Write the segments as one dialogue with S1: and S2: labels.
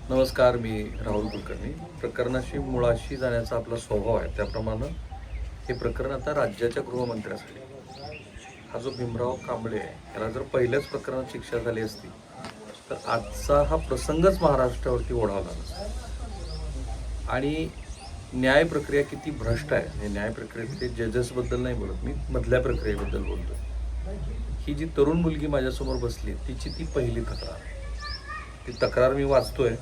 S1: नमस्कार, मी राहुल कुलकर्णी. प्रकरणाशी मुळाशी जाण्याचा आपला स्वभाव आहे, त्याप्रमाणे हे प्रकरण आता राज्याच्या गृहमंत्र्यासाठी. हा जो भीमराव कांबळे आहे, याला जर पहिल्याच प्रकरणात शिक्षा झाली असती तर आजचा हा प्रसंगच महाराष्ट्रावरती ओढावला नसता. आणि न्याय प्रक्रिया किती भ्रष्ट आहे, हे न्याय प्रक्रियेतले जजेसबद्दल नाही बोलत मी, मधल्या प्रक्रियेबद्दल बोलतो. ही जी तरुण मुलगी माझ्यासमोर बसली, तिची ती पहिली तक्रार. ती तक्रार मी वाचतोय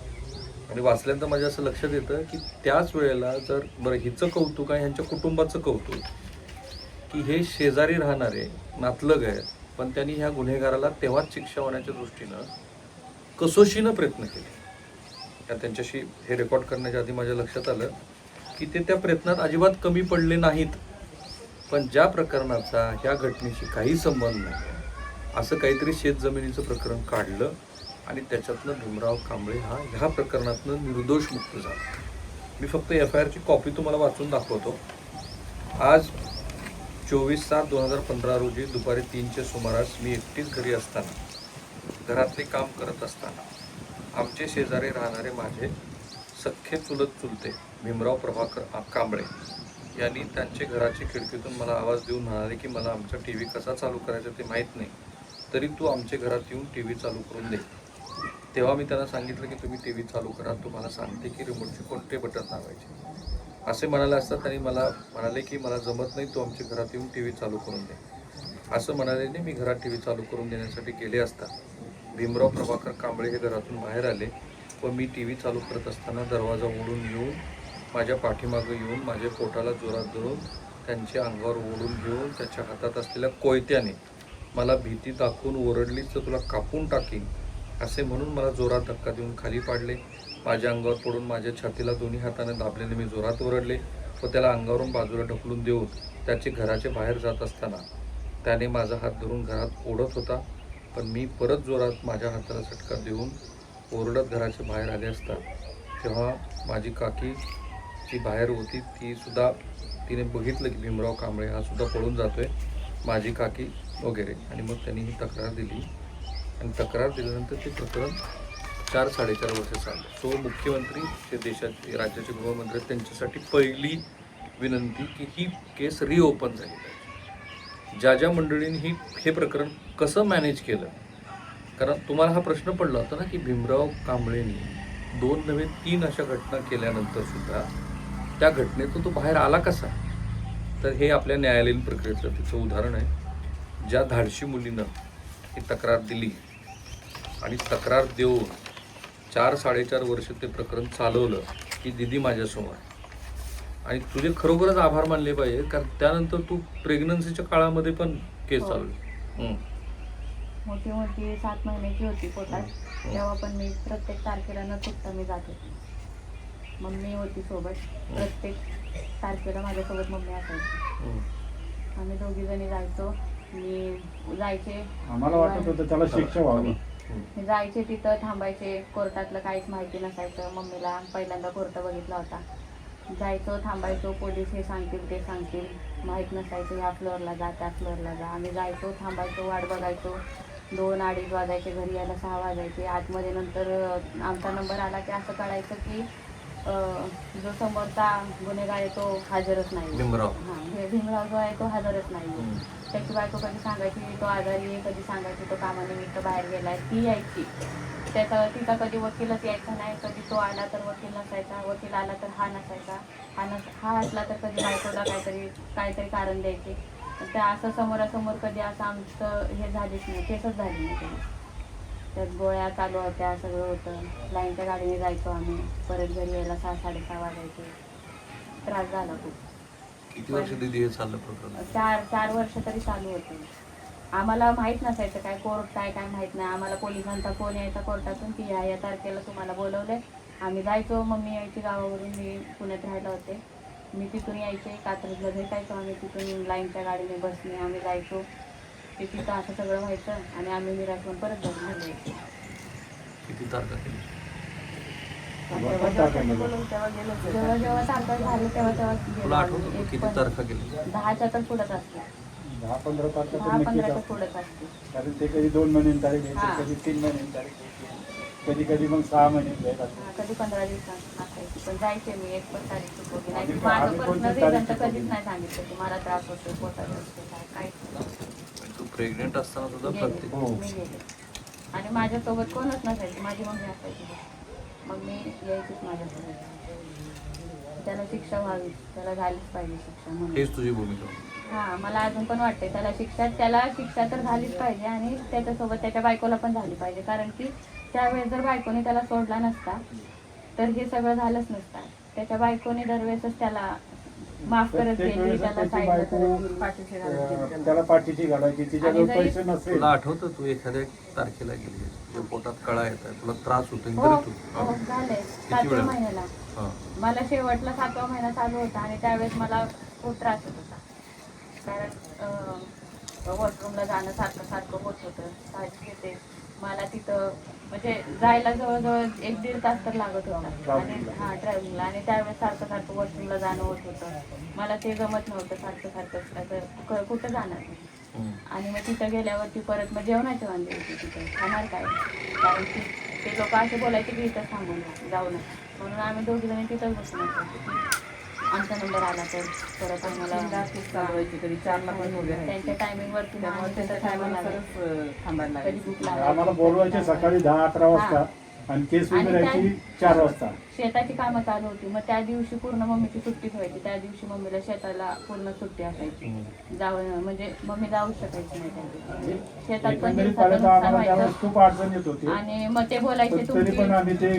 S1: आणि वाचल्यानंतर माझ्या असं लक्षात येतं की त्याच वेळेला जर बरं हिचं कौतुक आहे, ह्यांच्या कुटुंबाचं कौतुक की हे शेजारी राहणारे नातलग आहेत, पण त्यांनी ह्या गुन्हेगाराला तेव्हाच शिक्षा होण्याच्या दृष्टीनं कसोशीनं प्रयत्न केले. त्यांच्याशी हे रेकॉर्ड करण्याच्या आधी माझ्या लक्षात आलं की ते त्या प्रयत्नात अजिबात कमी पडले नाहीत. पण ज्या प्रकरणाचा ह्या घटनेशी काही संबंध नाही असं काहीतरी शेतजमिनीचं प्रकरण काढलं आणि त्याच्यातनं भीमराव कांबळे हा ह्या प्रकरणातनं निर्दोष मुक्त झाला. मी फक्त FIRची कॉपी तुम्हाला वाचून दाखवतो. आज 24/7/2015 रोजी दुपारी 3च्या सुमारास मी एकटीच घरी असताना, घरातले काम करत असताना, आमचे शेजारी राहणारे माझे सख्खे चुलते भीमराव प्रभाकर कांबळे यांनी त्यांचे घराची खिडकीतून मला आवाज देऊन म्हणाले की मला आमचा TV कसा चालू करायचा ते माहीत नाही, तरी तू आमच्या घरात येऊन TV चालू करून दे. तेव्हा मी त्यांना सांगितलं की तुम्ही TV चालू करा, तुम्हाला सांगते की रिमोटचे कोणते बटन दाबायचे. असे म्हणाले असता त्यांनी मला म्हणाले की मला जमत नाही, तू आमच्या घरात येऊन TV चालू करून दे. असं म्हणाल्याने मी घरात TV चालू करून देण्यासाठी गेले असता भीमराव प्रभाकर कांबळे हे घरातून बाहेर आले व मी TV चालू करत असताना दरवाजा ओढून येऊन माझ्या पाठीमागं येऊन माझ्या पोटाला जोरात धरून त्यांच्या अंगावर ओढून घेऊन त्याच्या हातात असलेल्या कोयत्याने मला भीती दाखवून ओरडलीच तर तुला कापून टाकीन असे म्हणून मला जोरात धक्का देऊन खाली पाडले. माझ्या अंगावर पडून माझ्या छातीला दोन्ही हाताने दाबलेले मी जोरात ओरडले व त्याला अंगावरून बाजूला ढकलून देऊन त्याचे घराच्या बाहेर जात असताना त्याने माझा हात धरून घरात ओढत होता. पण मी परत जोरात माझ्या हाताला झटका देऊन ओरडत घराच्या बाहेर आले असता तेव्हा माझी काकी जी बाहेर होती तिने बघितलं की भीमराव कांबळे हा सुद्धा पळून जातोय, माझी काकी वगैरे. आणि मग त्यांनी ही तक्रार दिली आणि तक्रार दिल्यानंतर ते प्रकरण 4-4.5 वर्ष चाललं. सो मुख्यमंत्री जे देशाचे राज्याचे गृहमंत्री आहेत त्यांच्यासाठी पहिली विनंती की ही केस रिओपन झाली पाहिजे. ज्या मंडळींनी हे प्रकरण कसं मॅनेज केलं, कारण तुम्हाला हा प्रश्न पडला होता ना की भीमराव कांबळेंनी 2 नव्हे 3 अशा घटना केल्यानंतर सुद्धा त्या घटनेतून तो बाहेर आला कसा. तर हे आपल्या न्यायालयीन प्रक्रियेतलं तिचं उदाहरण आहे. ज्या धाडशी मुलीनं ही तक्रार दिली आणि तक्रार देऊन 4-4.5 वर्ष ते प्रकरण चालवलं की दिदी माझ्यासमोर. आणि तुझे खरोखरच आभार मानले पाहिजे, कारण त्यानंतर तू प्रेग्नन्सीच्या काळामध्ये पण केस चालवली.
S2: मोठी 7 महिन्याची होती पोटात, तेव्हा पण मी प्रत्येक तारखेला न चुकता मी जात होती. मम्मी होती सोबत, प्रत्येक तारखेला माझ्यासोबत मम्मी असायची. आम्ही दोघी जणी जायचो. मी जायचे,
S3: आम्हाला वाटत होतं त्याला शिक्षा व्हावी.
S2: मी जायचे तिथं थांबायचे. कोर्टातलं काहीच माहिती नसायचं. मम्मीला पहिल्यांदा कोर्ट बघितला होता. जायचो, थांबायचो, पोलीस हे सांगतील ते सांगतील, माहीत नसायचं ह्या फ्लोअरला जा त्या फ्लोअरला जा. आम्ही जायचो, थांबायचो, वाट बघायचो. 2-2:30 वाजायचे, घरी यायला 6 वाजायचे. आतमध्ये नंतर आमचा नंबर आला की असं कळायचं की जो समोरचा गुन्हेगार आहे तो हजरच नाही. भीमराव जो आहे तो हजरच नाही. त्याची बायको कधी सांगायची तो आजारी आहे, कधी सांगायची तो कामानिमित्त बाहेर गेलाय, ती यायची. तिचा कधी वकीलच यायचा नाही. कधी तो आला तर वकील नसायचा, वकील आला तर हा नसायचा, हा असला तर कधी बायकोला काहीतरी कारण द्यायचे. त्या असं समोरासमोर कधी असं आमचं हे झालीच नाही, केसच झाली नाही कधी. त्यात गोळ्या चालू होत्या, सगळं होतं. लाईनच्या गाडीने जायचो आम्ही, परत घरी यायला 6-6:30 वाजायचे. त्रास झाला खूप.
S1: किती वर्ष दिदी हे चाललं प्रकरण?
S2: 4 वर्ष तरी चालू होतं. आम्हाला माहीत नसायचं काय कोर्ट काय माहीत नाही. आम्हाला पोलिसांचा फोन यायचा कोर्टातून की या तारखेला तुम्हाला बोलवलंय. आम्ही जायचो. मम्मी यायची गावावरून, मी पुण्यात राहायला होते. मी तिथून यायचे, कात्रजला भेटायचो आम्ही. तिथून लाईनच्या गाडीने बसने आम्ही जायचो. ते तिथं असं सगळं व्हायचं आणि आम्ही मिराजहून परत घरी घालायचो.
S1: किती तारखा केली?
S2: जेव्हा तारखा झाले तेव्हा
S1: तुला आठवतं किती तारखा केली?
S2: 10च्या तर पुढंच असते.
S3: 10-15 तारखा
S2: 10-15च्या पुढंच असते.
S3: कारण ते कधी 2 महिन्यांनी तारीख घ्यायची, कधी 3 महिन्यांनी तारीख घ्यायची. कधी कधी मग 6 महिने जायला
S2: कधी 15 दिवसांत असायची, पण जायचे मी एक पण तारीख चुकवली नाही.
S3: आम्ही-
S2: माझं
S3: आम्ही
S2: पर्सनल
S3: कोणती
S2: रिझन
S3: तारीख
S2: तर
S3: चुकवली
S2: कधीच नाही सांगितलं की मला त्रास होतो, पोटात दुखते काय काहीच नाही.
S1: तू प्रेग्नेंट असताना सुद्धा
S2: गेले,
S1: प्रत्येक
S3: हो.
S2: मी गेले आणि माझ्यासोबत कोणच नसायचं, माझी मम्मी असायची. मग मी यायचीच माझ्यासोबत. त्याला शिक्षा व्हावी, त्याला झालीच पाहिजे शिक्षा म्हणून.
S1: हेच तुझी भूमिका होती.
S2: हा, मला अजून पण वाटते त्याला शिक्षा तर झालीच पाहिजे आणि त्याच्यासोबत त्याच्या बायकोला पण झाली पाहिजे, कारण की त्यावेळेस जर बायकोने त्याला सोडला नसता तर हे सगळं झालंच नसतं. त्याच्या बायकोने दरवेळेसच त्याला माफ करत
S3: प्रत्येक
S2: गेली,
S3: वेळेस
S2: त्याला
S3: त्याची
S2: साईडला
S3: बायको
S2: करत गेली, पाठीशी घालत गेली.
S3: त्याला पाठीची घालायची, तिच्याजवळ
S2: आणि जरी-
S3: पैसे नसेल
S1: तुला आठवतं तू एखाद्या तारखेला गेली तुझ्या पोटात कळा येत आहे, तुला त्रास होतो
S2: हो,
S1: तरी तू
S2: हो, झालंय 7व्या
S1: वेळा?
S2: महिन्याला.
S1: हा.
S2: मला शेवटला 7वा महिना चालू होता आणि त्यावेळेस मला खूप त्रास होत होता, कारण वॉशरूमला जाणं सारखं होत होतं. साहजिक येते मला तिथं, म्हणजे जायला जवळजवळ 1-1.5 तास तर लागत होता आणि ट्रॅव्हलिंगला, आणि त्यावेळेस सारखं वॉशरूमला जाणं होत होतं. मला ते जमत नव्हतं सारखं असं कुठं जाणार नाही.
S1: हम्म.
S2: आणि मग तिथं गेल्यावरती परत मग जेवणाचे वांदे होते, तिथं खाणार काय, कारण की ते लोक असे बोलायचे की इथं थांबून जाऊ नका, म्हणून आम्ही दोघी जणी तिथंच बसून असायचो की आमचा नंबर आला तर परत आम्हाला
S4: चालवायची कधी 4ला पण वगैरे
S2: त्यांच्या टायमिंगवरती
S4: त्यामुळे त्याच्या टायमाला थांबायला
S2: कधी
S4: लागायचं.
S2: भूक
S3: आम्हाला
S2: लागली
S3: बोलवायचे सकाळी 10-11 वाजता आणि केस
S2: आणि
S3: उभी राहायची
S2: त्या-
S3: 4 वाजता.
S2: शेताची कामं चालू होती, मग त्या दिवशी पूर्ण मम्मीची सुट्टी व्हायची. त्या दिवशी मम्मीला शेताला पूर्ण सुट्टी असायची, म्हणजे मम्मी जाऊच शकायची नाही त्या दिवशी. शेतात पण
S3: एकंदरीत
S2: दिवसाचं
S3: पाहिलं तर
S2: नुकसान
S3: आम्हाला त्यावेळेस
S2: व्हायचं.
S3: खूप अडचण येत होती,
S2: आणि मग ते बोलायचे
S3: पण तरी
S2: तुमची,
S3: पण आम्ही ते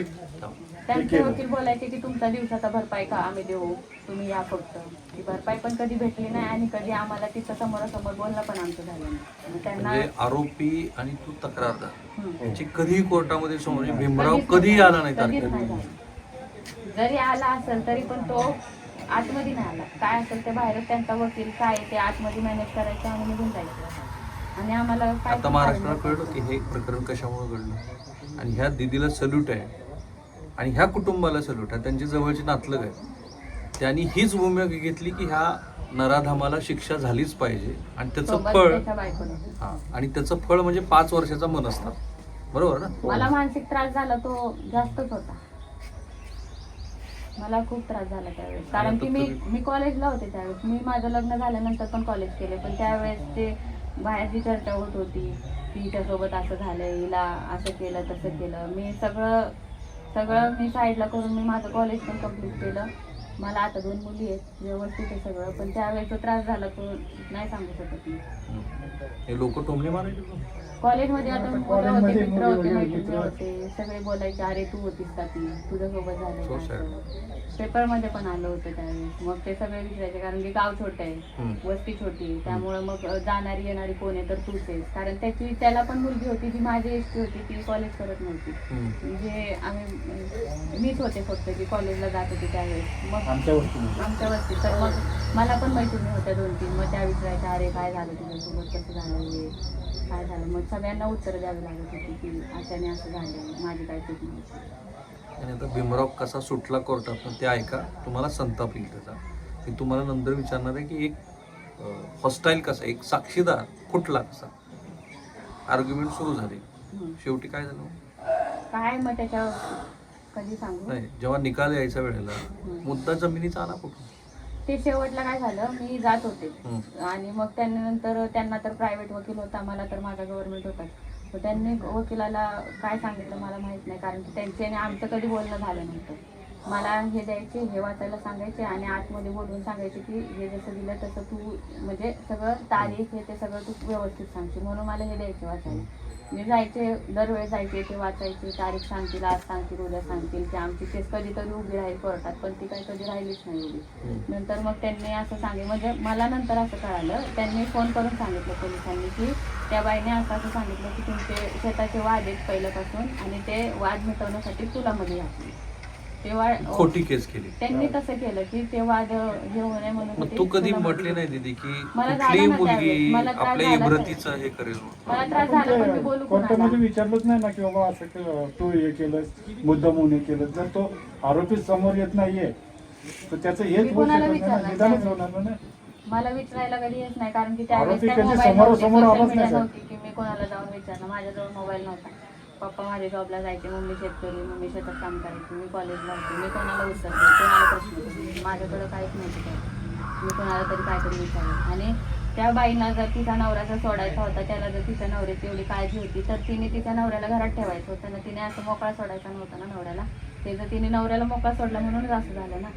S2: त्यांचे
S3: केलं.
S2: वकील बोलायचे की तुमचा दिवसाचा भरपाई का आम्ही देऊ, तुम्ही या फक्त. ती भरपाई पण कधी भेटली नाही आणि कधी आम्हाला तिथं समोरासमोर बोलणं पण आमचं झालं नाही. मग त्यांना
S1: म्हणजे आरोपी आणि तू तक्रारदार
S2: हम्म.
S1: याची कधीही कोर्टामध्ये समोर भीमराव
S2: कधीच
S1: कधी
S2: नाही
S1: आला नाही
S2: कधीच
S1: तारखेला.
S2: नाही झालं. जरी आला असेल तरी पण तो आतमध्ये नाही आला. काय असेल ते बाहेरच त्यांचा वकील काय आहे ते आतमध्ये मॅनेज करायचं आणि निघून जायचं. आणि आम्हाला काय
S1: आता महाराष्ट्राला कळलं की हे प्रकरण कशामुळे घडलं, आणि ह्या दिदीला सल्यूट आहे आणि ह्या कुटुंबाला सल्यूट आहे, त्यांची जवळची नातलग आहे. त्यांनी हीच भूमिका घेतली की ह्या नराधामाला शिक्षा झालीच पाहिजे आणि त्याचं
S2: सोबत
S1: फळ,
S2: त्याच्या बायकोने.
S1: हा, आणि त्याचं फळ म्हणजे 5 वर्षाचा मनस्ताप. बरोबर ना?
S2: मला मानसिक त्रास झाला तो जास्तच होता. मला खूप त्रास झाला त्यावेळेस, कारण की मी कॉलेजला होते त्यावेळेस. मी माझं लग्न झाल्यानंतर पण कॉलेज केले, पण त्यावेळेस ते बाहेरची चर्चा होत होती की हिच्यासोबत असं झालंय, हिला असं केलं तसं केलं. मी सगळं मी साईडला करून मी माझं कॉलेज पण कम्प्लीट केलं. मला आता 2 मुली आहेत, व्यवस्थित आहे सगळं, पण त्यावेळेस तो त्रास झाला तो नाही सांगू शकत मी.
S1: हे लोक टोमणे मारायचे.
S2: कॉलेजमध्ये आता मुलं होते,
S3: कॉलेजमध्ये
S2: मित्र होते,
S3: मुली
S2: मैत्रिणी
S3: मित्र.
S2: होते, सगळे बोलायचे अरे तू होतीस का ती, तुझ्यासोबत
S1: So
S2: झालं
S1: sad.
S2: पेपरमध्ये पण आलं होतं त्यावेळेस. मग ते सगळे विचारायचे, कारण की गाव छोटं आहे,
S1: हम्म.
S2: वस्ती छोटी आहे, त्यामुळं मग जाणारी येणारी कोण आहे तर तूच आहेस. कारण त्याला पण मुलगी होती जी माझी एजची होती, ती कॉलेज करत नव्हती.
S1: हम्म.
S2: म्हणजे मीच होते फक्त जी कॉलेजला जात होती त्यावेळेस. मग
S3: आमच्या वस्तीमध्ये.
S2: आमच्या वस्ती तर मग मला पण मैत्रिणी होत्या 2-3. मग त्या विचारायच्या अरे काय झालं तुझ्यासोबत, कसं झालं हे काय झालं. मग सगळ्यांना उत्तरं द्यावी लागत होती की अशाने असं झालं, माझी काय चूक नव्हती.
S1: आणि आता भीमराव कसा सुटला कोर्टातून ते ऐका, तुम्हाला संताप येईल त्याचा. मी तुम्हाला नंतर विचारणार आहे की एक हॉस्टाईल कसा, एक साक्षीदार फुटला कसा. आर्ग्युमेंट सुरू झाले, शेवटी काय झालं
S2: काय मग त्याच्या कधी सांगू.
S1: नाही, जेव्हा निकाल यायच्या वेळेला मुद्दा जमिनीचा आला कुठून?
S2: ते शेवटला काय झालं, मी जात होते
S1: हम्म.
S2: आणि मग त्यांना तर प्रायव्हेट वकील होता, मला तर माझा गव्हर्नमेंट होता. मग त्यांनी वकिलाला काय सांगितलं मला माहित नाही, कारण की त्यांचे आणि आमचं कधी बोलणं झालं नव्हतं. मला हे द्यायचे, हे वाचायला सांगायचे आणि आतमध्ये बोलून सांगायचे की हे जसं दिलं तसं तू म्हणजे सगळं तारीख हे ते सगळं तू व्यवस्थित सांगशील, म्हणून मला हे द्यायचे वाचायला. मी जायचे, दरवेळेस जायचे, ते वाचायचे, तारीख सांगतील, आज सांगतील, उद्या सांगतील, की आमची केस कधीतरी उभी राहील कोर्टात, पण ती काही कधी राहिलीच नाही उभी. नंतर मग त्यांनी असं सांगितलं, म्हणजे मला नंतर असं कळालं, त्यांनी फोन करून सांगितलं पोलिसांनी की त्या बाईने असं सांगितलं की तुमचे शेताचे वाद आहेत पहिल्यापासून आणि ते वाद मिटवण्यासाठी तुला मध्ये घातली. ते वाद
S1: खोटी केस केली.
S2: त्यांनी तसं केलं की ते वाद हे होऊ नये म्हणून
S1: मग
S2: ते
S1: तू कधी
S2: तुला
S1: म्हटली
S2: मध्ये
S1: नाही दीदी की
S2: मला
S1: कुठली
S2: झालं ना
S1: मुलगी
S2: त्यावेळेस. मला त्रास
S1: आपल्या
S2: झाला
S1: इब्रतीचं हे करेल?
S2: मला त्रास झाला, पण मी बोलू
S3: कोर्टामध्ये
S2: कोणाला.
S3: विचारलंच नाही ना की बाबा असं तू हे केलं मुद्दाम होऊन हे केलं. जर तो आरोपी समोर येत नाहीये तर त्याचं
S2: मी
S3: हेच होऊ
S2: कोणाला
S3: शकत नाही ना,
S2: विचारणार
S3: निदानच
S2: त्यावेळेस?
S3: होणार ना.
S2: मला विचारायला कधी येत नाही, कारण की त्यावेळेस
S3: आरोपी
S2: काय
S3: कधी
S2: मोबाईल
S3: समोरासमोर
S2: नव्हते,
S3: आलाच
S2: सोशल मीडिया
S3: नाही, साहेब.
S2: नव्हती की मी कोणाला जाऊन विचारणार. माझ्याजवळ मोबाईल नव्हता. पप्पा माझे जॉबला जायचे, मम्मी शेतकरी, मम्मी शेतात काम करायची, मी कॉलेजला होते. मी कोणाला विचारते, कोणाला प्रश्न विचारते, माझ्याकडं काहीच नव्हतं काय. मी कोणाला तरी काहीतरी विचारते. आणि त्या बाईंना जर तिचा नवरा जर सोडायचा होता, त्याला जर तिच्या नवऱ्याची एवढी काळजी होती, तर तिने तिच्या नवऱ्याला घरात ठेवायचं होतं ना. तिने असं मोकळा सोडायचा नव्हता ना नवऱ्याला. ते जर तिने नवऱ्याला मोकळा सोडला म्हणूनच असं झालं ना.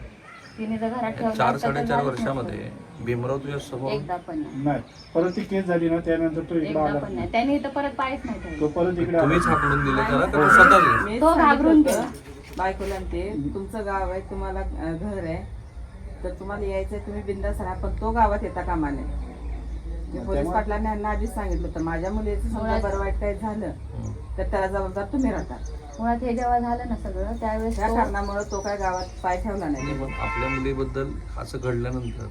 S2: तिने जर घरात ठेवलं असतं तर
S1: 4-4.5
S2: झालंच
S1: वर्षामध्ये
S2: नसतं.
S1: भीमराव तुझ्या समोर
S2: एकदा पण नाही,
S3: नाही परत ती केस झाली ना त्यानंतर तो इकडे
S2: एकदा
S3: आला
S2: पण नाही. त्याने इथं परत पायच नाही
S3: तो
S2: ठेवलं.
S3: परत इकडे
S1: तुम्हीच
S3: आला.
S1: हाकलून दिले त्याला का तो स्वतःच गेला?
S4: मी
S2: तो घाबरून
S4: सांगितलं
S2: गेला.
S4: होतं, बायकोला ते तुमचं गाव आहे, तुम्हाला घर आहे, तर तुम्हाला यायचंय, तुम्ही बिंदास राहा, पण तो गावात येता कामा नये. मी पोलीस
S3: त्यामुळे-
S4: पाटलांना यांना आधीच सांगितलं होतं, माझ्या मुलीचं समजा बरं वाईट काही झालं तर त्याला जबाबदार तुम्ही राहता.
S2: मुळात हे जेव्हा झालं ना सगळं त्यावेळेस
S4: त्या
S2: तो-
S4: कारणामुळे तो काय गावात पाय ठेवला नाही.
S1: आणि मग आपल्या मुलीबद्दल असं घडल्यानंतर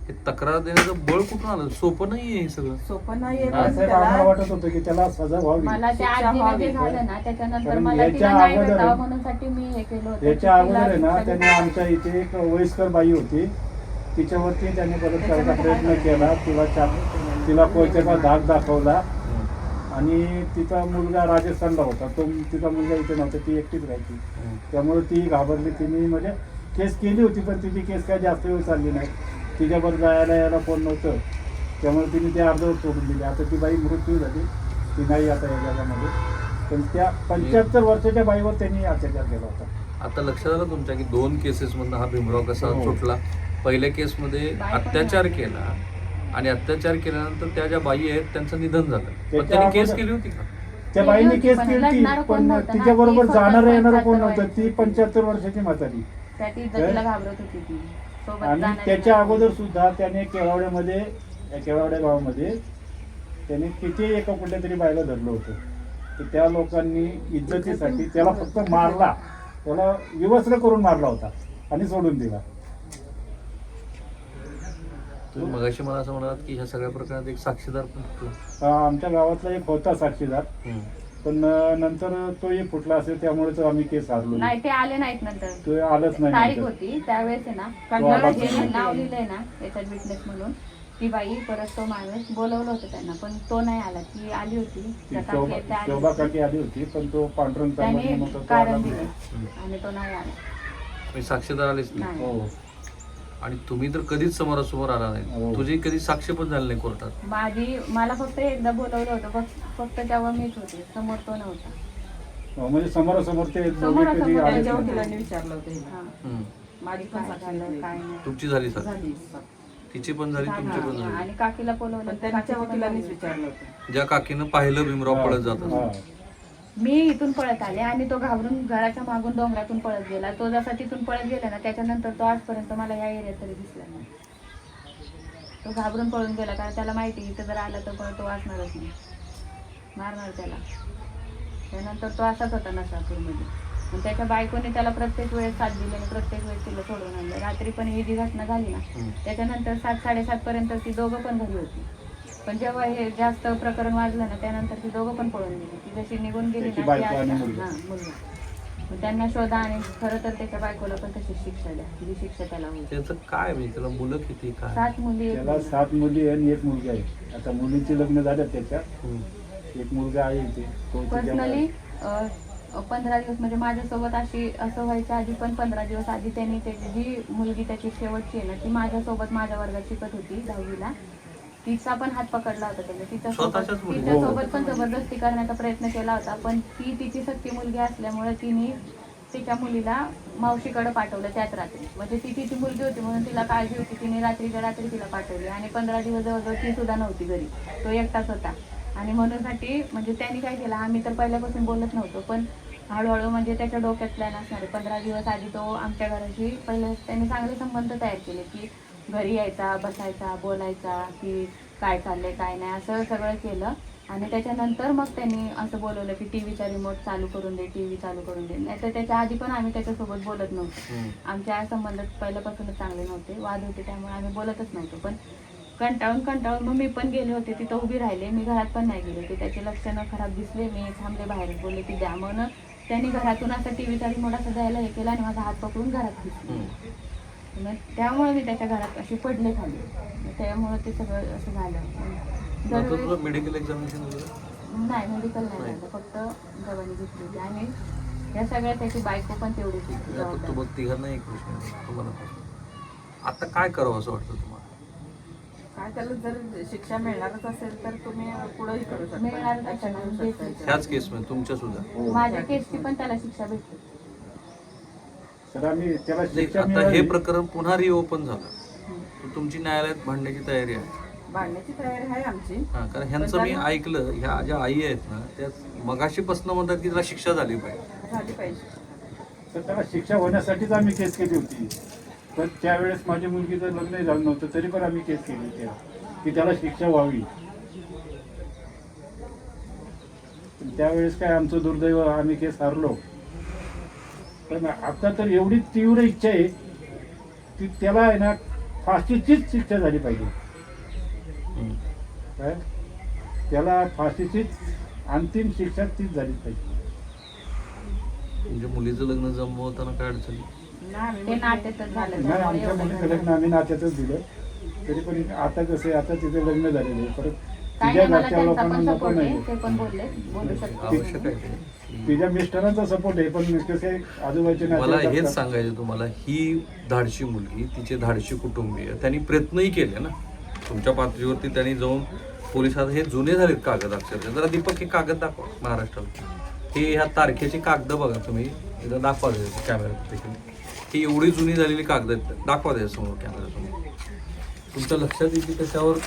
S1: हे तक्रार देण्याचं बळ कुठून आलं? सोपं नाहीये हे सगळं.
S4: सोपं नाहीये,
S3: नाही
S4: पण
S3: साहेब आम्हाला
S4: त्याला
S3: वाटत होतं की त्याला सजा व्हावी.
S2: मला त्या
S4: शिक्षा
S2: आजीला जे
S4: व्हावी.
S2: झालं ना त्याच्यानंतर
S3: कारण
S2: मला
S3: याच्या
S2: तिला न्याय
S3: अगोदर-
S2: भेटावा म्हणून साठी मी हे केलं होतं.
S3: याच्या
S2: की
S3: अगोदर आहे ना
S2: तिला
S3: त्यांनी आमच्या इथे एक वयस्कर बाई होती, तिच्यावरती त्यांनी परत करायचा प्रयत्न केला. तिला कोयत्याचा धाक दाखवला आणि तिचा मुलगा राजस्थानला होता, तो तिचा मुलगा इथे नव्हता, ती एकटीच राहायची. त्यामुळे ती घाबरली. तिने म्हणजे केस केली होती पण तिची केस काय जास्त वेळ चालली नाही. तिच्यावर जायला यायला कोण नव्हतं, त्यामुळे तिने ते अर्धवट सोडून दिले. आता ती बाई मृत्यू झाली, ती नाही आता या जगामध्ये. पण त्या 75 वर्षाच्या बाईवर त्यांनी अत्याचार केला होता.
S1: आता लक्षात आलं तुमच्या की 2 केसेस मधनं हा भीमराव कसा
S3: हो.
S1: सुटला? पहिल्या केसमध्ये
S2: बाई पण
S1: अत्याचार
S2: नाही.
S1: केला आणि अत्याचार केल्यानंतर त्या ज्या बाई आहेत त्यांचं निधन झालं. पण
S3: त्याच्या
S1: त्यांनी केस
S3: अगोदर-
S1: केली होती का?
S3: त्या बाईने केस
S2: पण
S3: केली
S2: लढणारं कोण
S3: पण
S2: नव्हतं ना.
S3: तिच्या बरोबर
S2: ती स्वतः
S3: जाणारं येणारं कोण
S2: 75
S3: नव्हतं. ती
S2: वर्षाची.
S3: 75 वर्षाची म्हातारी.
S2: त्याची इज्जतीला घाबरत होती ती. सोबत
S3: आणि
S2: जाणारी
S3: त्याच्या
S2: नाही.
S3: अगोदर सुद्धा त्याने केळावड्यामध्ये या केळावड्या गावामध्ये त्याने किती एका कुठल्या तरी बायला धरलं होतं. तर त्या लोकांनी इज्जतीसाठी त्याला फक्त मारला, त्याला विवस्त्र करून मारला होता आणि सोडून दिला.
S1: तुम्ही मगाशी मला असं म्हणालात की ह्या सगळ्या प्रकरणात एक साक्षीदार पण होता.
S3: आमच्या गावातला एक होता साक्षीदार, पण नंतर तोही फुटला असेल त्यामुळे तर आम्ही केस हारलो.
S2: नाही ते आले नाहीत नंतर.
S3: तो आलंच नाही
S2: तारीख
S3: नंतर.
S2: होती त्यावेळेस आहे ना
S3: तो आलाच
S2: जे
S3: नाही.
S2: नाव लिहिलंय ना याच्यात विटनेस म्हणून ती बाई परत तो माणूस बोलवलं होतं त्यांना, पण तो नाही आला. ती आली होती
S3: ती
S2: त्या काकी आहेत, त्या आली
S3: शोभा
S2: होती.
S3: काकी आली होती, पण तो पांढरंग
S2: त्याने
S3: नव्हता, तो आला
S2: कारण
S3: नाही.
S2: दिलं आणि तो नाही आला.
S1: मी साक्षीदार आलेच नाही.
S2: नाही
S3: हो.
S1: आणि तुम्ही तर कधीच समोरासमोर आला
S3: हो.
S1: नाही. तुझी कधी साक्ष पण झाली नाही कोर्टात.
S2: मला फक्त एकदा बोलवलं होतं, फक्त तेव्हा मीच होते, समोर तो नव्हता.
S3: म्हणजे समोरासमोर ते दोघे
S2: समोरासमोर
S3: कधी आलेच
S4: त्यांच्या
S3: नाही.
S4: वकिलांनी विचारलं होतं हिला.
S2: हा.
S1: हम्म.
S4: माझी पण
S2: काय
S4: साक्षी
S2: झालं
S4: घेतली.
S2: काय नाही.
S1: तुमची झाली साक्ष,
S4: झाली.
S1: तिची पण झाली, तुमची पण
S2: हा,
S1: झाली.
S2: आणि काकीला बोलवलं
S4: पण
S2: तर
S4: त्यांच्या
S2: काकीची पण
S4: वकिलांनीच
S2: झाली.
S4: विचारलं होतं.
S1: ज्या काकीनं पाहिलं भीमराव पळत जात
S3: हा.
S2: मी इथून पळत आले आणि तो घाबरून घराच्या मागून डोंगरातून पळत गेला. तो जसा तिथून पळत गेला ना त्याच्यानंतर तो आजपर्यंत मला या एरियात तरी दिसला नाही. तो घाबरून पळून गेला कारण त्याला माहिती इथं जर आला तर तो वाचणारच नाही, मारणार त्याला. त्यानंतर तो असाच होता नसापूरमध्ये. मग त्याच्या बायकोने त्याला प्रत्येक वेळेस साथ दिली आणि प्रत्येक वेळेस तिला सोडून आणलं. रात्री पण ही जी घटना झाली ना त्याच्यानंतर 7-7:30 पर्यंत ती दोघं पण घरी होती. पण जेव्हा हे जास्त प्रकरण वाजलं ना त्यानंतर ती दोघं पण पळून गेली. ती जशी निघून गेली
S3: त्याची
S2: ना
S3: बायको आणि मुलगा.
S2: मुलगा. मग त्यांना शोधा आणि खरं तर त्याच्या बायकोला पण तशीच शिक्षा द्या जी शिक्षा त्याला होती.
S1: त्याचं काय म्हणजे त्याला मुलं किती काय?
S2: 7 मुली एक
S3: त्याला
S2: मुलगा.
S3: 7 मुली आणि 1 मुलगा आहे. आता मुलींची लग्न झालं त्याच्या,
S1: हम्म.
S3: एक मुलगा आहे इथे. तो
S2: पर्सनली
S3: तिच्या-
S2: 15 दिवस म्हणजे माझ्यासोबत असं व्हायच्या आधी पण 15 दिवस आधी त्यांनी त्याची जी मुलगी त्याची शेवटची आहे ना ती माझ्यासोबत माझ्या वर्गात शिकत होती 10वीला. तिचा पण हात पकडला होता त्याने.
S1: स्वतःच्याच मुलीला?
S2: तिच्यासोबत पण जबरदस्ती करण्याचा प्रयत्न केला होता. पण ती तिची सक्की मुलगी असल्यामुळे तिने तिच्या मुलीला मावशीकडे पाठवलं त्याच रात्री. म्हणजे ती तिची मुलगी होती म्हणून तिला काळजी होती. तिने रात्रीच्या रात्री तिला पाठवली आणि 15 दिवस जवळजवळ ती सुद्धा नव्हती घरी. तो एकटाच होता. आणि म्हणूनसाठी म्हणजे त्यांनी काय केलं, आम्ही तर पहिल्यापासून बोलत नव्हतो पण हळूहळू म्हणजे त्याच्या डोक्यात प्लॅन असणार. 15 दिवस आधी तो आमच्या घराशी पहिले त्यांनी चांगले संबंध तयार केले की घरी यायचा, बसायचा, बोलायचा की काय चाललंय काय नाही असं सगळं केलं. आणि त्याच्यानंतर मग त्यांनी असं बोलवलं की टीव्हीचा रिमोट चालू करून दे, टीव्ही चालू करून दे. नाही तर त्याच्या आधी पण आम्ही त्याच्यासोबत बोलत नव्हतो.
S1: हम्म.
S2: आमच्या संबंध पहिल्यापासूनच चांगले नव्हते, वाद होते, त्यामुळे आम्ही बोलतच नव्हतो. पण कंटाळून मग मी पण गेले होते, तिथं उभी राहिले. मी घरात पण नाही गेले होते. त्याचे लक्षणं खराब दिसले, मी थांबले बाहेर, बोलले की द्या. म्हणून त्यांनी घरातून असं टीव्हीचा रिमोट असं द्यायला हे केलं आणि माझा हात पकडून घरात घेतला.
S1: हम्म.
S2: मग त्यामुळे मी त्याच्या घरात अशी पडले खाली. मग त्यामुळे ते सगळं असं झालं.
S1: नंतर तुला मेडिकल एक्झामिनेशन वगैरे?
S2: नाही मेडिकल नाही
S1: नाही.
S2: झालं, फक्त दवानी घेतली होती आणि या सगळ्या त्याची बायको पण तेवढीच होती
S1: आता
S2: जबाबदार.
S1: तुम्हाला तिघांना एक प्रश्न आहे, तुम्हाला पण. आता काय करावं असं वाटतं तुम्हाला?
S4: काय त्याला जर शिक्षा मिळणारच असेल तर तुम्ही पुढेही करू शकता.
S2: मिळणारच
S4: Action
S2: असेल.
S4: घेऊ शकता याच्यावर.
S1: ह्याच केसमध्ये तुमच्या सुद्धा
S3: हो.
S2: माझ्या केसची पण त्याला शिक्षा भेटली.
S3: तर आम्ही त्याला
S1: नाही,
S3: शिक्षा
S1: आता हे
S3: मिळाली.
S1: प्रकरण पुन्हा रिओपन झालं तर तुमची न्यायालयात भांडण्याची तयारी आहे
S4: भांडण्याची तयारी आहे आमची.
S1: हा, कारण ह्यांचं मी ऐकलं, ह्या ज्या आई आहेत ना त्या मगाशीपासून म्हणतात की त्याला शिक्षा झाली पाहिजे.
S4: झाली पाहिजे.
S3: तर त्याला शिक्षा होण्यासाठीच आम्ही केस केली होती. पण त्यावेळेस माझ्या मुलगीचं लग्न झालं नव्हतं तरी पण आम्ही केस केली तेव्हा की त्याला शिक्षा व्हावी. पण त्यावेळेस काय आमचं दुर्दैव, आम्ही केस हारलो. पण आता तर एवढी तीव्र इच्छा आहे की त्याला आहे ना फाशीचीच शिक्षा झाली पाहिजे.
S1: हम्म.
S3: काय त्याला फाशीचीच अंतिम शिक्षा तीच झाली पाहिजे.
S1: तुमच्या मुलीचं लग्न जमवताना काय अडचणी?
S2: ते नाट्यातच झालं
S3: नाही,
S2: त्यामुळे
S3: आमच्या
S2: एवढं
S3: मुलीचं
S2: झालं.
S3: लग्न आम्ही नात्यातच दिलं. तरी पण आता कसं आहे, आता तिचं लग्न झालेलं आहे. परत
S2: काही
S3: तिच्या
S2: नाही, मला
S3: घरच्या
S2: त्यांचा
S3: लोकांना
S2: पण
S3: नको
S2: सपोर्ट आहे,
S3: नाही.
S2: ते पण बोलू शकतो.
S1: आवश्यक आहे ते.
S3: तिच्या मिस्टरांचा सपोर्ट आहे, पण कसं आहे, आजूबाजूचे
S1: मला
S3: नातेवाईक
S1: हेच
S3: असतात.
S1: सांगायचं तुम्हाला, ही धाडशी मुलगी, तिचे धाडशी कुटुंबीय, त्यांनी प्रयत्नही केले ना तुमच्या पातळीवरती. त्यांनी जाऊन पोलिसात, हे जुने झालेत कागद अक्षरशः. जरा दीपक हे कागद दाखवा महाराष्ट्राला. हे ह्या तारखेची कागद बघा तुम्ही, एकदा दाखवा कॅमेरा. ही एवढी जुनी झालेली कागद आहेत, दाखवा त्याच्यासमोर कॅमेऱ्यासमोर. तुमच्या लक्षात येईल की त्याच्यावर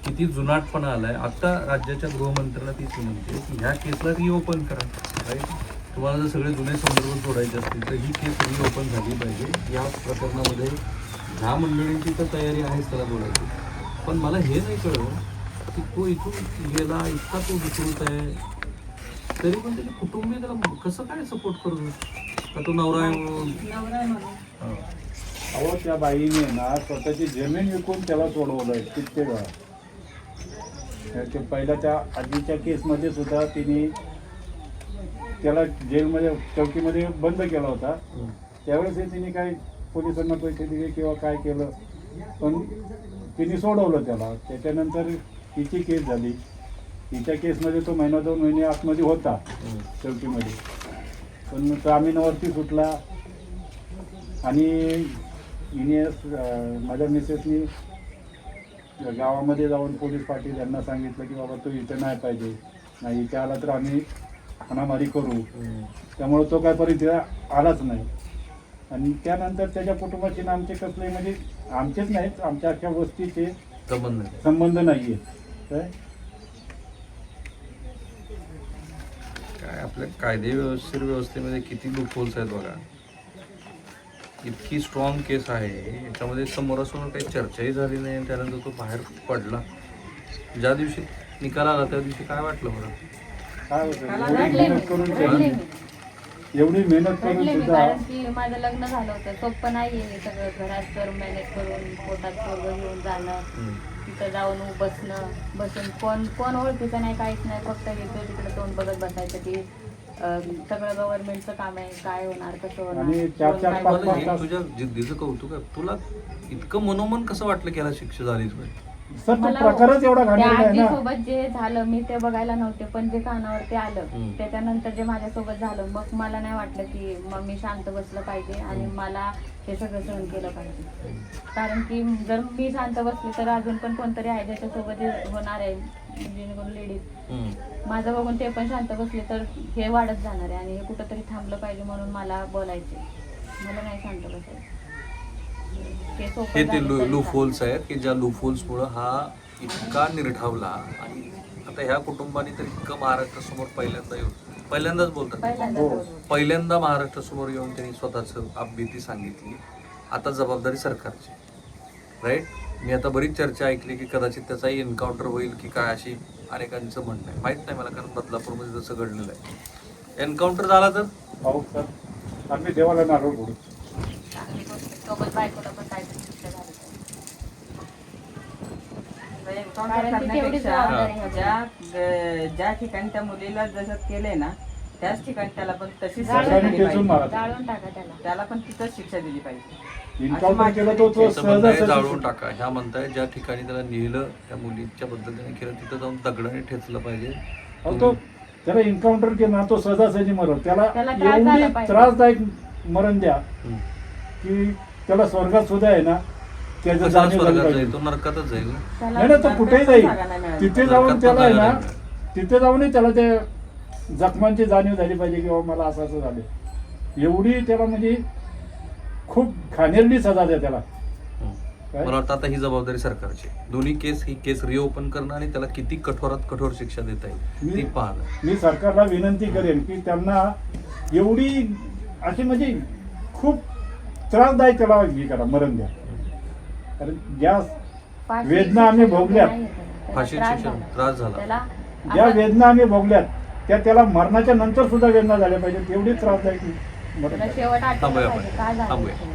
S1: किती जुनाटपणा आलाय. आता राज्याच्या गृहमंत्र्यांना तीच विनंती आहे की ह्या केसला रिओपन करा. राईट, तुम्हाला जर सगळे जुने संदर्भ सोडायचे असतील तर ही केस रिओपन झाली पाहिजे. या प्रकरणामध्ये ह्या मंडळींची तर तयारी आहेच त्याला बोलायची. पण मला हे नाही कळलं की तो इथून गेला, इतका तो विकृत आहे, तरी पण त्याचे कुटुंबीय त्याला कसं काय सपोर्ट करू का? तो नवरा आहे म्हणून.
S4: नवरा आहे म्हणून.
S1: हां.
S3: अहो, त्या बाईने ना स्वतःची जमीन विकून त्याला सोडवलंय कित्येक वेळा. ते पहिल्या त्या आजीच्या केसमध्ये सुद्धा तिने त्याला जेलमध्ये, चौकीमध्ये बंद केला होता. त्यावेळेसही तिने काही पोलिसांना पैसे दिले किंवा काय केलं, पण तिने सोडवलं त्याला. त्याच्यानंतर तिची केस झाली. तिच्या केसमध्ये तो महिना 2 महिने आतमध्ये होता चौकीमध्ये, पण जामिनावरती सुटला. आणि हिने माझ्या मिसेसनी गावामध्ये जाऊन पोलीस पाटील यांना सांगितलं की बाबा तो इथं नाही पाहिजे, नाही इथे आला तर आम्ही हाणामारी करू. त्यामुळे तो काय परत इथे आलाच नाही. आणि त्यानंतर त्याच्या कुटुंबाची ना आमचे कसले, म्हणजे आमचेच नाहीत, आमच्या अख्ख्या वस्तीचे संबंध नाही आहेत.
S1: काय आपल्या कायदे व्यवस्थेमध्ये किती लूपहोल्स आहेत बघा. इतकी स्ट्रॉंग केस आहे, याच्यामध्ये समोरासमोर काही चर्चाही झाली नाही आणि त्यानंतर तो बाहेर पडला. ज्या दिवशी निकाल आला त्या दिवशी काय वाटलं बरं?
S3: काय होतं,
S4: रडले
S3: एवढी मेहनत करून
S2: रडले
S3: त्यांनी,
S2: मी.
S3: एवढी मेहनत करून
S2: रडले मी,
S3: सुद्धा
S2: कारण की माझं लग्न झालं होतं. सोपं नाहीये हे सगळं घरात करून मॅनेज करून पोटात पोरगं घेऊन जाणं, तिथं जाऊन बसून कोण ओळखीचं नाही, काहीच नाही. फक्त इकडे तिकडे तोंड बघत बसायचं की सगळं गव्हर्नमेंटचं काम आहे, काय होणार, कसं होणार,
S3: आणि 4-4,
S2: कोण काय
S3: 5-5
S1: मला हे
S2: बोलणार.
S1: तुझ्या जिद्दीचं कौतुक आहे. तुला इतकं मनोमन कसं वाटलं की याला शिक्षा झालीच पाहिजे?
S3: सर तो
S2: मला
S3: प्रकारच एवढा
S2: त्या
S3: घाणेरडा आहे ना.
S2: आजीसोबत जे झालं मी ते बघायला नव्हते, पण जे कानावरती आलं
S1: हम्म.
S2: त्याच्यानंतर जे माझ्यासोबत झालं, मग मला नाही वाटलं की मग मी शांत बसलं पाहिजे आणि मला हे सगळं सहन केलं पाहिजे. कारण की जर मी शांत बसले तर अजून पण कोणतरी आहे ज्याच्यासोबत हे होणार आहे, जेणेकरून लेडीज माझं बघून ते पण शांत बसले तर हे वाढत जाणार आहे आणि हे कुठंतरी थांबलं पाहिजे. म्हणून मला बोलायचे, मला नाही शांत बसायचं. हे सोपं
S1: हे ते
S2: झालं तरी
S1: लूप
S2: चालेल.
S1: होल्स आहेत की ज्या लूप होल्समुळं हा इतका निर्ठावला. आणि आता ह्या कुटुंबाने तर इतकं महाराष्ट्रासमोर पहिल्यांदाच बोलतात,
S2: पहिल्यांदा
S3: हो.
S2: बरोबर.
S1: पहिल्यांदा महाराष्ट्रासमोर येऊन त्यांनी स्वतःचं आपबीती सांगितली. आता जबाबदारी सरकारची. राईट, मी आता बरीच चर्चा ऐकली की कदाचित त्याचाही एन्काउंटर होईल की काय, अशी अनेकांचं म्हणणं आहे. माहीत नाही मला, कारण बदलापूरमध्ये जसं घडलेलं आहे. एन्काउंटर झाला तर
S3: हो सर, आम्ही देवाला नारळ फोडू.
S2: चांगली गोष्ट आहे. सोबत बायकोला पण काहीतरी शिक्षा झाली पाहिजे.
S4: एन्काउंटर
S2: कारण ती तेवढी
S4: करण्यापेक्षा
S2: जबाबदारी आहे.
S4: ज्या ठिकाणी त्या मुलीला जसं केलंय ना त्याच ठिकाणी त्याला पण तशीच
S3: जाळून
S4: शिक्षा दिली
S3: ठेचून
S4: पाहिजे.
S3: मारा.
S2: जाळून टाका त्याला.
S4: त्याला पण तिथंच शिक्षा दिली पाहिजे.
S3: इन्काउंटर केलं तो
S1: असं म्हणताय
S3: सहजासहजी
S1: जाळून टाका. ह्या म्हणताय ज्या ठिकाणी त्याला नेलं, त्या मुलीच्या पद्धतीने केलं, तिथं जाऊन दगडाने ठेचलं पाहिजे
S3: अहो, तो त्याला एन्काउंटर केलं ना तो सहजासहजी मरण. त्याला
S2: त्याला त्रास झाला
S3: एवढी
S2: पाहिजे.
S3: त्रासदायक मरण द्या
S1: हम्म.
S3: की त्याला स्वर्गात सुद्धा आहे ना त्याचं
S1: कशाला
S3: जाणीव झाली
S1: स्वर्गात
S3: पाहिजे.
S1: जाईल? तो नरकातच जाईल ना.
S2: त्याला
S3: नाही ना तो कुठेही जाईल
S4: जागा नाही मिळाली.
S3: तिथे जाऊन
S1: नरकात
S3: त्याला आहे
S1: पण
S3: ना
S1: जागा नाही.
S3: तिथे जाऊनही त्याला ते जखमांची जाणीव झाली पाहिजे की बाबा मला असं असं झालं. एवढी त्याला म्हणजे खूप खाणेरडी सजा द्या त्याला. काय?
S1: मला वाटतं आता ही जबाबदारी सरकारची आहे. दोन्ही केस ही केस रिओपन करणं आणि त्याला किती कठोरात कठोर शिक्षा देता येईल
S3: मी-
S1: ती पाहणं.
S3: मी सरकारला विनंती करेन की त्यांना एवढी अशी म्हणजे खूप त्रासदायक त्याला हे करा मरण द्या. कारण ज्या
S2: फाशी
S3: वेदना आम्ही
S2: शिक्षा
S3: भोगल्यात.
S2: नाही आहे त्याला.
S1: फाशी
S2: त्रास
S1: शिक्षा
S2: झाला.
S1: त्रास झाला.
S2: त्याला
S3: ज्या
S2: आपण-
S3: वेदना आम्ही भोगल्यात त्याला मरणाच्या नंतर सुद्धा वेदना झाल्या पाहिजेत एवढी त्रासदायक मरण
S2: त्याला
S3: द्या.
S2: शेवट आठवलं
S1: थांबूया
S2: पाहिजे
S1: आपण.
S2: काय झालं
S1: थांबूया.
S2: ते.